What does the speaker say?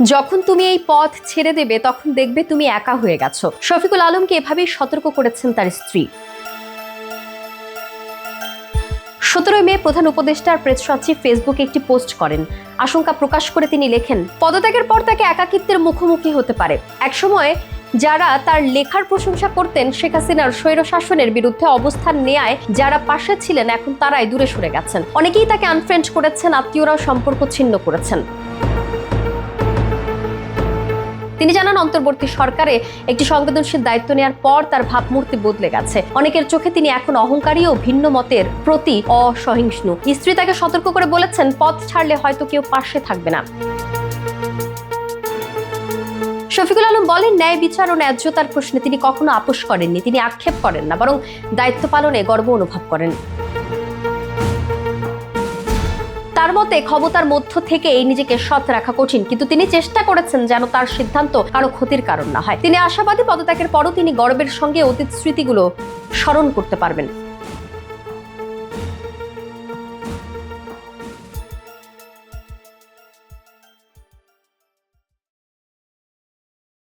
যখন তুমি এই পথ ছেড়ে দেবে তখন দেখবে তুমি একা হয়ে গেছো। শফিকুল আলমকে এভাবেই সতর্ক করেছেন তার স্ত্রী। 17 মে প্রধান উপদেষ্টার প্রেস সচিব ফেসবুকে একটি পোস্ট করেন। আশঙ্কা প্রকাশ করে তিনি লেখেন, পদত্যাগের পর তাকে একাকিত্বের মুখোমুখি হতে পারে। একসময় যারা তার লেখার প্রশংসা করতেন, শেখ হাসিনার স্বৈরশাসনের বিরুদ্ধে অবস্থান নেয়ায় যারা পাশে ছিলেন, এখন তারাই দূরে সরে গেছেন। অনেকেই তাকে আনফ্রেন্ড করেছেন, আত্মীয়রাও সম্পর্ক ছিন্ন করেছেন। তিনি জানান, অন্তর্বর্তী সরকারে একটি সংবেদনশীল দায়িত্ব নেওয়ার পর তার ভাবমূর্তি বদলে গেছে। অনেকের চোখে তিনি এখন অহংকারী ও ভিন্ন মতের প্রতি অসহিষ্ণু। স্ত্রী তাকে সতর্ক করে বলেছেন, পথ ছাড়লে হয়তো কেউ পাশে থাকবে না। শফিকুল আলম বলেন, ন্যায় বিচার ও ন্যায্যতার প্রশ্নে তিনি কখনো আপোষ করেননি। তিনি আক্ষেপ করেন না, বরং দায়িত্ব পালনে গর্ব অনুভব করেন। তার মতে, ক্ষমতার মধ্য থেকে নিজেকে সৎ রাখা কঠিন, কিন্তু তিনি চেষ্টা করেছেন যেন তার সিদ্ধান্ত কারো ক্ষতির কারণ না হয়। তিনি আশাবাদী, পদত্যাগের পরও তিনি গর্বের সঙ্গে অতীত স্মৃতিগুলো স্মরণ করতে পারবেন।